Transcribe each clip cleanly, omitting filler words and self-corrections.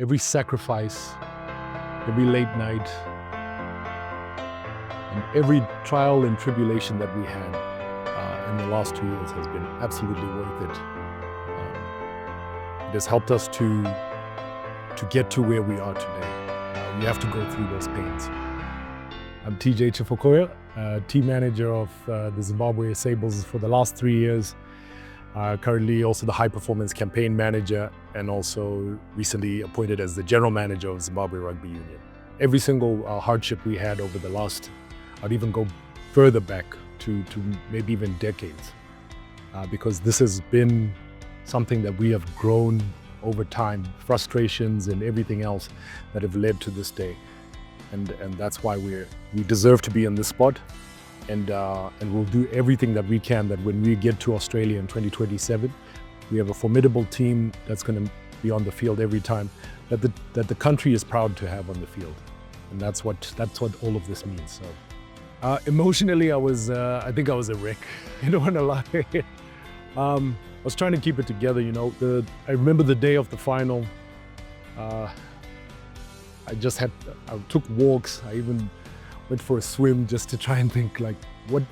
every sacrifice, every late night, and every trial and tribulation that we had in the last 2 years has been absolutely worth it. It has helped us to get to where we are today. We have to go through those pains. I'm TJ Chifokoya, team manager of the Zimbabwe Sables for the last 3 years. Currently also the high performance campaign manager, and also recently appointed as the general manager of Zimbabwe Rugby Union. Every single hardship we had over the last, I'd even go further back to maybe even decades, because this has been something that we have grown over time, frustrations and everything else that have led to this day. And that's why we deserve to be in this spot, and we'll do everything that we can, that when we get to Australia in 2027, we have a formidable team that's going to be on the field every time, that the country is proud to have on the field. And that's what all of this means. So emotionally, I think I was a wreck. I don't want to lie. I was trying to keep it together, you know. I remember the day of the final. I took walks. I even went for a swim just to try and think, like, what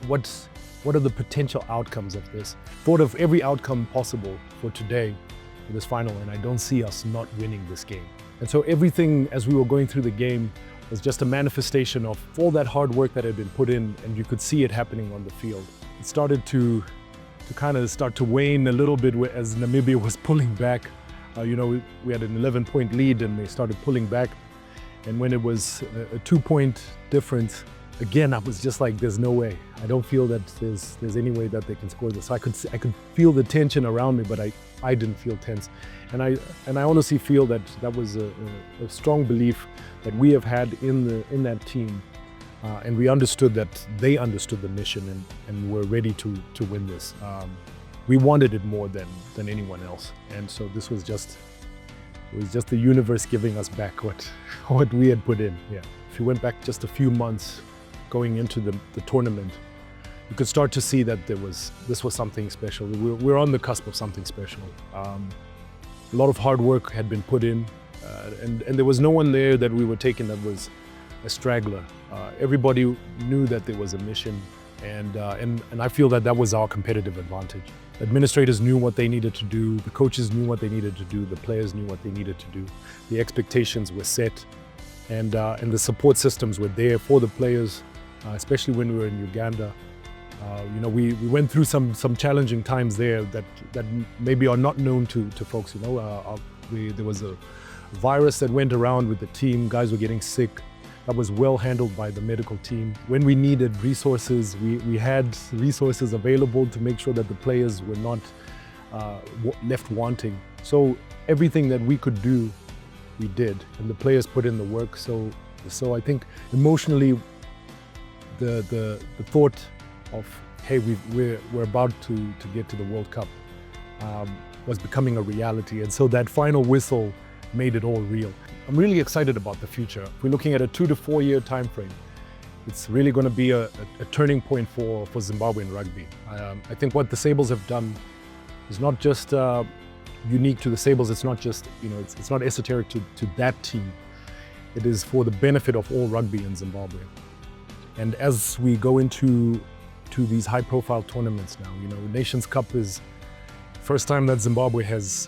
are the potential outcomes of this? Thought of every outcome possible for today, for this final, and I don't see us not winning this game. And so everything as we were going through the game was just a manifestation of all that hard work that had been put in, and you could see it happening on the field. It started to kind of start to wane a little bit as Namibia was pulling back. You know, we had an 11-point lead and they started pulling back. And when it was a 2-point difference, again, I was just like, there's no way. I don't feel that there's any way that they can score this. I could feel the tension around me, but I didn't feel tense. And I honestly feel that was a strong belief that we have had in that team. And we understood that they understood the mission and were ready to win this. We wanted it more than anyone else. And so this was just the universe giving us back what we had put in. Yeah. If you went back just a few months going into the tournament, you could start to see that this was something special. We're on the cusp of something special. A lot of hard work had been put in, and there was no one there that we were taking that was a straggler. Everybody knew that there was a mission, and I feel that was our competitive advantage. Administrators knew what they needed to do, the coaches knew what they needed to do, the players knew what they needed to do. The expectations were set, and the support systems were there for the players, especially when we were in Uganda. You know, we went through some challenging times there that maybe are not known to folks. You know, there was a virus that went around with the team. Guys were getting sick. That was well handled by the medical team. When we needed resources, we had resources available to make sure that the players were not left wanting. So everything that we could do, we did, and the players put in the work. So I think emotionally, the thought of, hey, we're about to get to the World Cup was becoming a reality, and so that final whistle made it all real. I'm really excited about the future. We're looking at a 2 to 4 year time frame. It's really going to be a turning point for Zimbabwean rugby. I think what the Sables have done is not just unique to the Sables. It's not just, you know, it's not esoteric to that team. It is for the benefit of all rugby in Zimbabwe. And as we go into these high profile tournaments now, you know, Nations Cup is first time that Zimbabwe has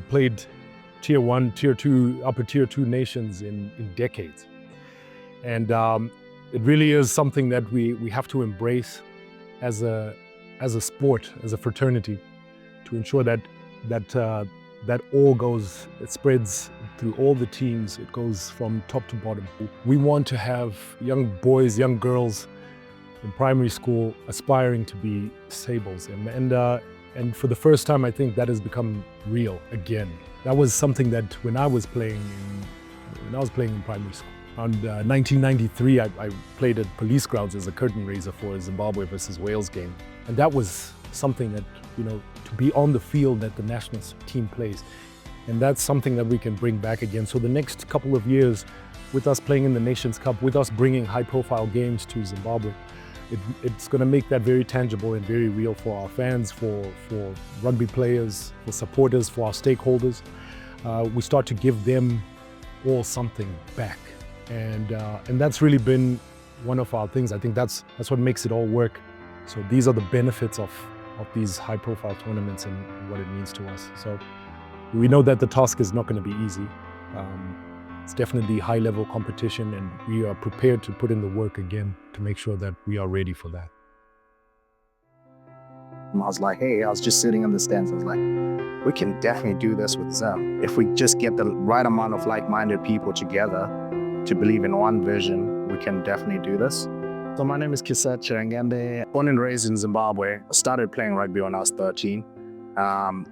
played Tier 1, Tier 2, upper Tier 2 nations in decades. And it really is something that we have to embrace as a sport, as a fraternity, to ensure that all goes, it spreads through all the teams, it goes from top to bottom. We want to have young boys, young girls in primary school aspiring to be Sables. And for the first time, I think that has become real again. That was something that when I was playing in primary school. Around 1993, I played at Police Grounds as a curtain raiser for a Zimbabwe versus Wales game. And that was something that, you know, to be on the field that the national team plays. And that's something that we can bring back again. So the next couple of years, with us playing in the Nations Cup, with us bringing high-profile games to Zimbabwe, it's going to make that very tangible and very real for our fans, for rugby players, for supporters, for our stakeholders. We start to give them all something back. And that's really been one of our things. I think that's what makes it all work. So these are the benefits of these high-profile tournaments and what it means to us. So we know that the task is not going to be easy. It's definitely high-level competition, and we are prepared to put in the work again to make sure that we are ready for that. I was like, hey, I was just sitting in the stands. I was like, we can definitely do this with Zim. If we just get the right amount of like-minded people together to believe in one vision, we can definitely do this. So my name is Kyros Chirangende, born and raised in Zimbabwe. I started playing rugby when I was 13,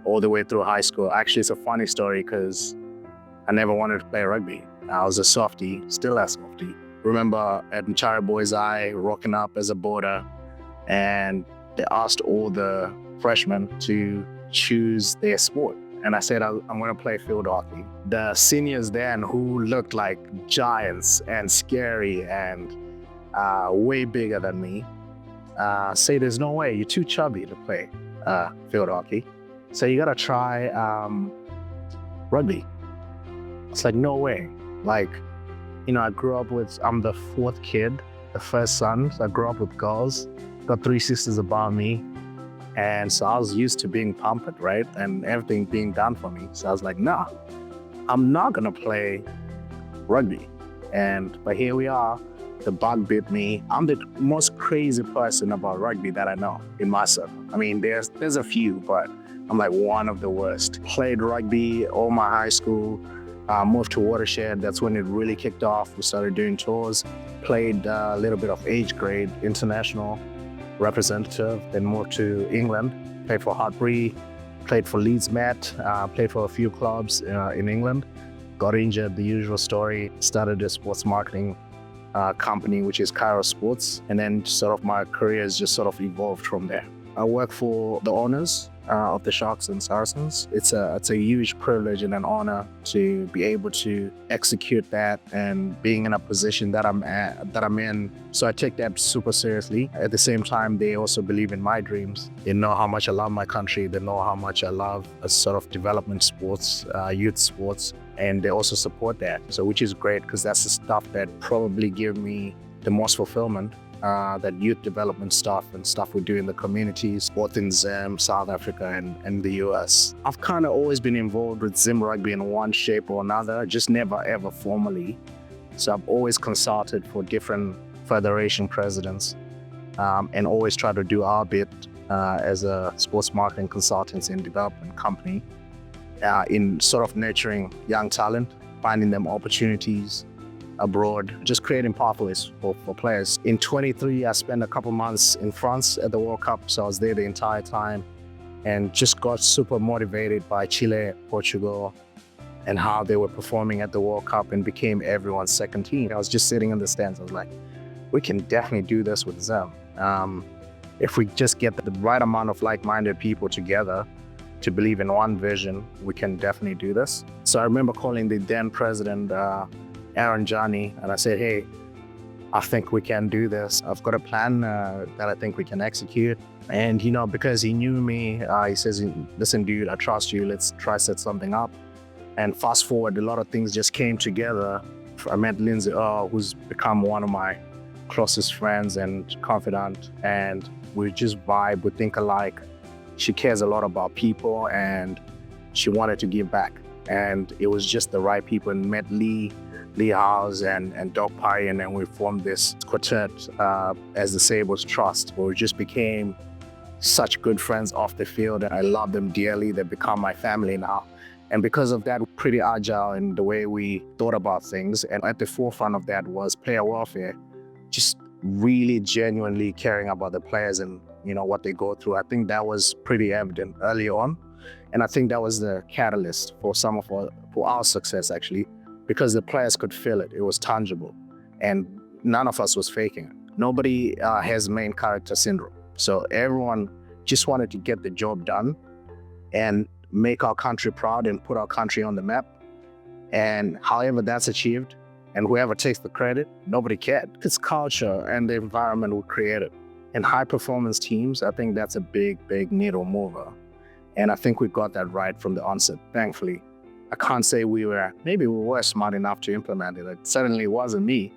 all the way through high school. Actually, it's a funny story because I never wanted to play rugby. I was a softie, still a softie. Remember at Mchara Boys Eye, rocking up as a boarder, and they asked all the freshmen to choose their sport. And I said, I'm going to play field hockey. The seniors then, who looked like giants and scary and way bigger than me, say there's no way, you're too chubby to play field hockey. So you got to try rugby. It's like, no way. Like, you know, I'm the fourth kid, the first son. So I grew up with girls, got 3 sisters above me. And so I was used to being pampered, right? And everything being done for me. So I was like, nah, I'm not gonna play rugby. But here we are, the bug bit me. I'm the most crazy person about rugby that I know in my circle. I mean, there's a few, but I'm like one of the worst. Played rugby all my high school, moved to Watershed. That's when it really kicked off. We started doing tours, played a little bit of age grade, international representative, then moved to England, played for Hartbury, played for Leeds Met, played for a few clubs in England, got injured, the usual story, started a sports marketing company, which is Kyros Sports, and then sort of my career has just sort of evolved from there. I work for the owners of the Sharks and Saracens. It's a huge privilege and an honor to be able to execute that and being in a position that I'm in. So I take that super seriously. At the same time, they also believe in my dreams. They know how much I love my country. They know how much I love a sort of development sports, youth sports, and they also support that. So which is great, because that's the stuff that probably give me the most fulfillment. That youth development stuff and stuff we do in the communities, both in Zim, South Africa, and the US. I've kind of always been involved with Zim rugby in one shape or another, just never ever formally. So I've always consulted for different federation presidents and always try to do our bit as a sports marketing consultancy and development company in sort of nurturing young talent, finding them opportunities abroad, just creating pathways for players. In 23, I spent a couple months in France at the World Cup, so I was there the entire time and just got super motivated by Chile, Portugal, and how they were performing at the World Cup and became everyone's second team. I was just sitting in the stands. I was like, we can definitely do this with Zim. If we just get the right amount of like-minded people together to believe in one vision, we can definitely do this. So I remember calling the then president, Aaron Johnny, and I said, hey, I think we can do this. I've got a plan that I think we can execute. And, you know, because he knew me, he says, listen, dude, I trust you. Let's try set something up. And fast forward, a lot of things just came together. I met Lindsay, who's become one of my closest friends and confidant. And we just vibe, we think alike. She cares a lot about people and she wanted to give back. And it was just the right people, and met Lee House and Doc Parry, and then we formed this quartet as the Sables Trust, where we just became such good friends off the field, and I love them dearly. They've become my family now. And because of that, we're pretty agile in the way we thought about things. And at the forefront of that was player welfare, just really genuinely caring about the players and, you know, what they go through. I think that was pretty evident early on. And I think that was the catalyst for for our success, actually, because the players could feel it. It was tangible, and none of us was faking it. Nobody has main character syndrome. So everyone just wanted to get the job done and make our country proud and put our country on the map. And however that's achieved, and whoever takes the credit, nobody cared. It's culture and the environment we created. In high performance teams, I think that's a big, big needle mover. And I think we got that right from the onset, thankfully. I can't say maybe we were smart enough to implement it. It certainly wasn't me.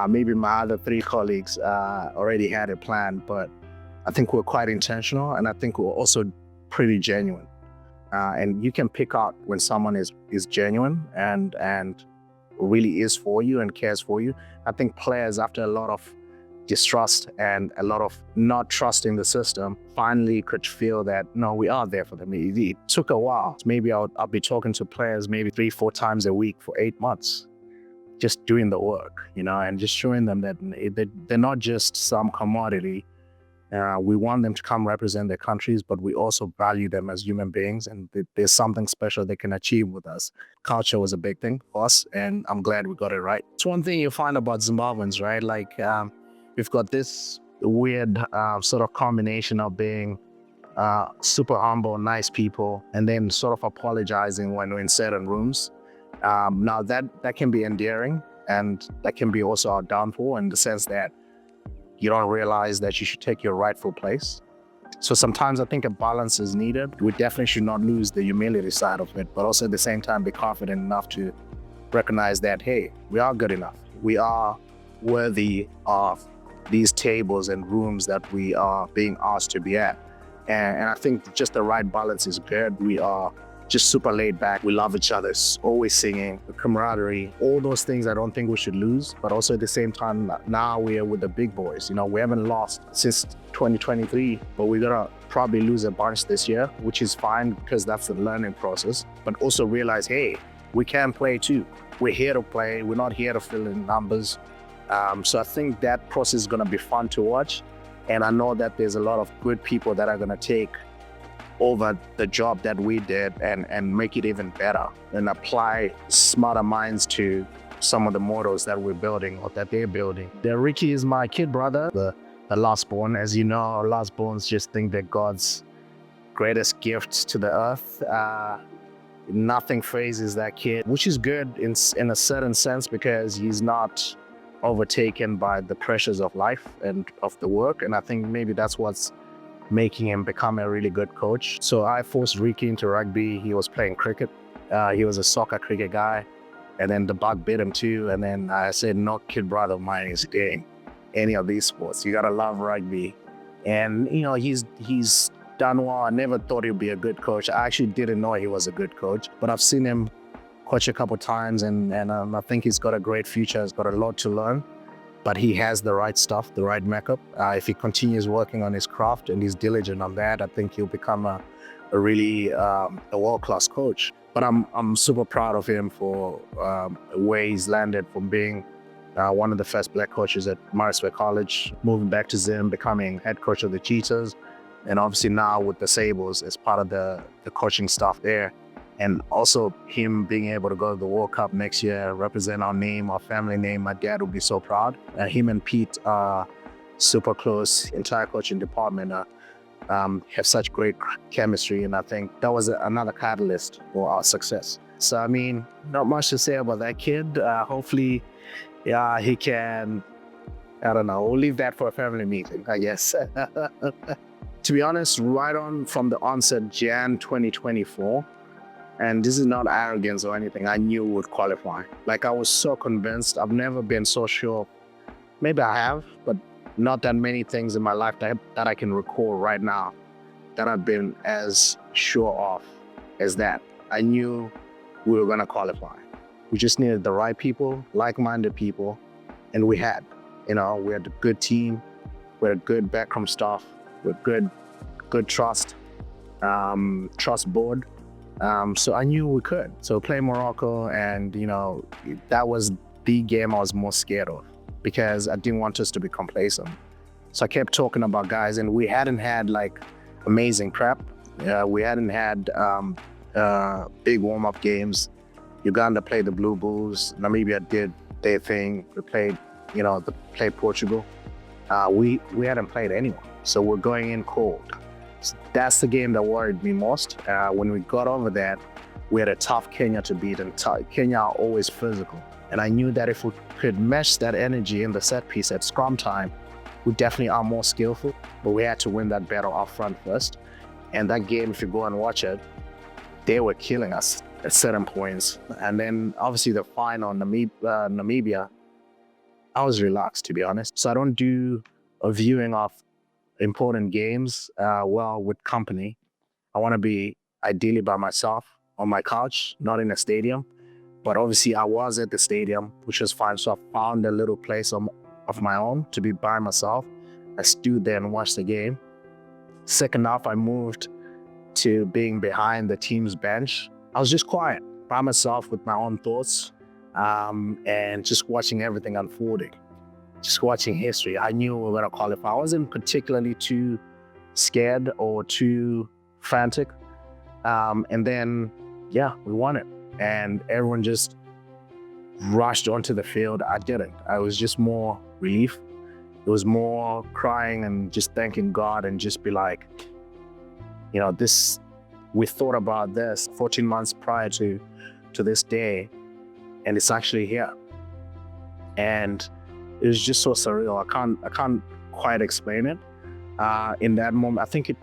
Maybe my other 3 colleagues already had a plan, but I think we're quite intentional, and I think we're also pretty genuine. And you can pick out when someone is genuine and really is for you and cares for you. I think players, after a lot of distrust and a lot of not trusting the system, finally could feel that, no, we are there for them. It took a while. Maybe I'll be talking to players maybe 3-4 times a week for 8 months, just doing the work, and just showing them that they're not just some commodity. We want them to come represent their countries, but we also value them as human beings, and there's something special they can achieve with us. Culture was a big thing for us, and I'm glad we got it right. It's one thing you find about Zimbabweans, right? Like, we've got this weird sort of combination of being super humble, nice people, and then sort of apologizing when we're in certain rooms. Now that can be endearing, and that can be also our downfall in the sense that you don't realize that you should take your rightful place. So sometimes I think a balance is needed. We definitely should not lose the humility side of it, but also at the same time be confident enough to recognize that, hey, we are good enough. We are worthy of these tables and rooms that we are being asked to be at. And I think just the right balance is good. We are just super laid back. We love each other, always singing, the camaraderie, all those things I don't think we should lose. But also at the same time, now we are with the big boys. We haven't lost since 2023, but we're gonna probably lose a bunch this year, which is fine because that's the learning process. But also realize, hey, we can play too. We're here to play. We're not here to fill in numbers. So I think that process is gonna be fun to watch. And I know that there's a lot of good people that are gonna take over the job that we did and make it even better and apply smarter minds to some of the models that we're building or that they're building. Ricky is my kid brother, the last born. As you know, last borns just think they're God's greatest gifts to the earth. Nothing phases that kid, which is good in a certain sense because he's not overtaken by the pressures of life and of the work. And I think maybe that's what's making him become a really good coach. So I forced Ricky into rugby. He was playing cricket. He was a soccer cricket guy. And then the bug bit him too. And then I said, no kid brother of mine is doing any of these sports. You gotta love rugby. And he's done well. I never thought he'd be a good coach. I actually didn't know he was a good coach, but I've seen him coach a couple times and I think he's got a great future. He's got a lot to learn. But he has the right stuff, the right makeup. If he continues working on his craft and he's diligent on that, I think he'll become a really a world-class coach. But I'm super proud of him for where he's landed from being one of the first black coaches at Marisburg College, moving back to Zim, becoming head coach of the Cheetahs, and obviously now with the Sables as part of the coaching staff there. And also him being able to go to the World Cup next year, represent our name, our family name. My dad would be so proud. Him and Pete are super close. Entire coaching department have such great chemistry. And I think that was another catalyst for our success. So, I mean, not much to say about that kid. Hopefully, he can, I don't know, we'll leave that for a family meeting, I guess. To be honest, right on from the onset, Jan 2024, and this is not arrogance or anything, I knew we would qualify. Like, I was so convinced. I've never been so sure. Maybe I have, but not that many things in my life that I can recall right now that I've been as sure of as that. I knew we were gonna qualify. We just needed the right people, like-minded people, and we had. We had a good team, we had a good backroom staff, with good trust board. So I knew we could. So play Morocco, and that was the game I was most scared of because I didn't want us to be complacent. So I kept talking about guys, and we hadn't had like amazing prep. We hadn't had big warm-up games. Uganda played the Blue Bulls. Namibia did their thing. We played, played Portugal. We hadn't played anyone, so we're going in cold. So that's the game that worried me most. When we got over that, we had a tough Kenya to beat, and Kenya are always physical. And I knew that if we could mesh that energy in the set piece at scrum time, we definitely are more skillful, but we had to win that battle up front first. And that game, if you go and watch it, they were killing us. at certain points. And then obviously the final, Namibia, I was relaxed, to be honest. So I don't do a viewing of important games well with company. I want to be ideally by myself on my couch, not in a stadium. But obviously I was at the stadium, which was fine. So I found a little place of my own to be by myself. I stood there and watched the game. Second half, I moved to being behind the team's bench. I was just quiet, by myself with my own thoughts, and just watching everything unfolding, just watching history. I knew we were going to qualify. I wasn't particularly too scared or too frantic. And then, yeah, we won it. And everyone just rushed onto the field. I didn't. I was just more relief. It was more crying and just thanking God and just be like, you know, we thought about this 14 months prior to this day, and it's actually here. And it was just so surreal. I can't quite explain it. In that moment, I think it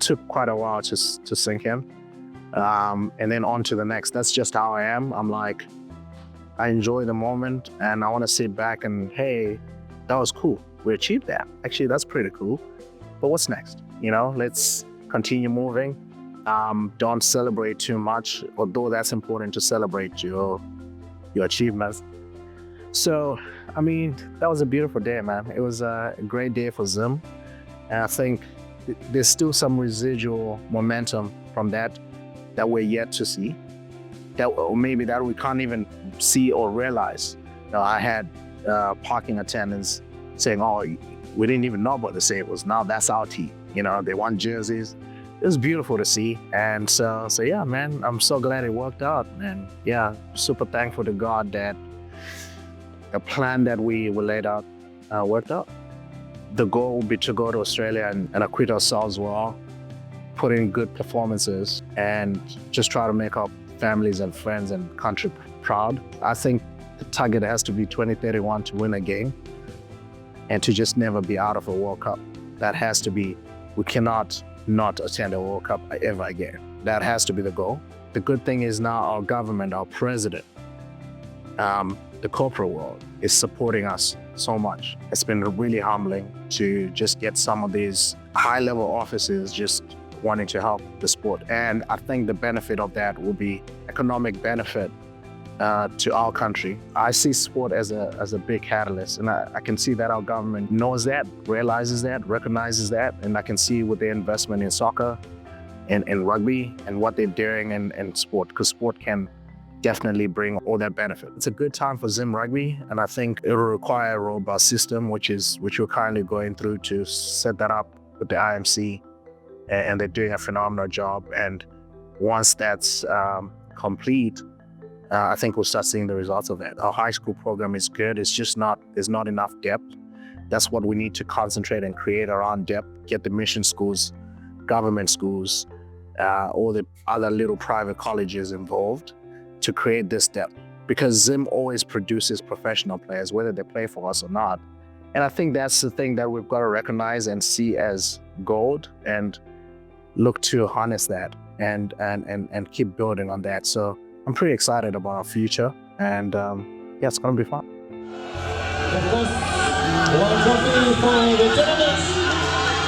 took quite a while to sink in. And then on to the next. That's just how I am. I'm like, I enjoy the moment and I want to sit back and, hey, that was cool. We achieved that. Actually, that's pretty cool. But what's next? You know, let's continue moving. Don't celebrate too much, although that's important to celebrate your achievements. So, I mean, that was a beautiful day, man. It was a great day for Zim. And I think there's still some residual momentum from that we're yet to see, or maybe that we can't even see or realize. You know, I had parking attendants saying, oh, we didn't even know about the Sables. Now that's our team. You know, they won jerseys. It was beautiful to see. And so yeah, man, I'm so glad it worked out. And yeah, super thankful to God that the plan that we laid out worked out. The goal would be to go to Australia and acquit ourselves well, put in good performances, and just try to make our families and friends and country proud. I think the target has to be 2031 to win a game and to just never be out of a World Cup. That has to be, we cannot not attend a World Cup ever again. That has to be the goal. The good thing is now our government, our president, the corporate world is supporting us so much. It's been really humbling to just get some of these high-level offices just wanting to help the sport. And I think the benefit of that will be economic benefit to our country. I see sport as a big catalyst, and I can see that our government knows that, realizes that, recognizes that, and I can see with their investment in soccer and in rugby and what they're doing in sport, because sport can definitely bring all that benefit. It's a good time for Zim Rugby, and I think it will require a robust system, which we're currently going through to set that up with the IMC, and they're doing a phenomenal job. And once that's complete, I think we'll start seeing the results of that. Our high school program is good. It's just there's not enough depth. That's what we need to concentrate and create around depth, get the mission schools, government schools, all the other little private colleges involved to create this depth, because Zim always produces professional players, whether they play for us or not. And I think that's the thing that we've got to recognize and see as gold and look to harness that and keep building on that. So I'm pretty excited about our future, and yeah, it's going to be fun. Of course, one trophy for the gentlemen,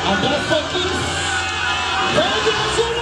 and that's for